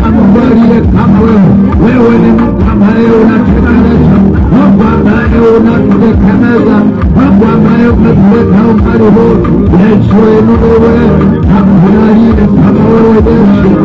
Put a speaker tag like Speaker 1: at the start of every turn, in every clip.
Speaker 1: akubalie kama wewe ni Mungu ambaye unatekeleza, Mungu ambaye unatekeleza, Mungu ambaye umetuleta umbali huu. Yesu inuliwe, akubalie kama wewe Yesu.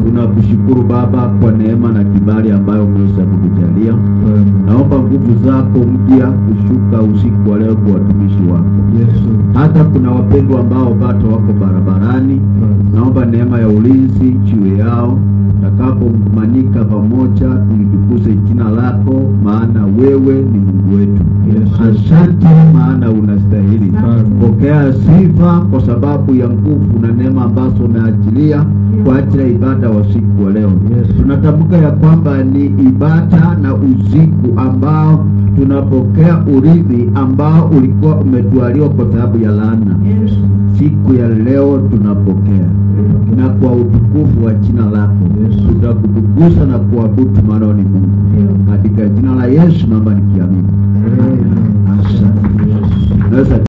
Speaker 2: Tunakushukuru Baba kwa neema na kibali ambayo umeweza kutujalia. Naomba
Speaker 1: nguvu zako mpya kushuka usiku wa leo kwa watumishi wako. Hata kuna wapendwa ambao bado wako barabarani, naomba neema ya ulinzi juu yao. Takapomanyika pamoja tulitukuze jina lako, maana wewe ni Mungu wetu. Asante maana unastahili. Pokea sifa kwa sababu ya nguvu na neema ambazo unaachilia kwa ajili ya ibada wa siku wa leo. Tunatamka ya kwamba ni ibada na usiku ambao tunapokea urithi ambao ulikuwa umetwaliwa kwa sababu ya laana. Siku ya leo tunapokea na kwa utukufu wa jina lako tutakutukuza na kuabudu, maana ni Mungu. Katika jina la Yesu naomba nikiamini. Asante.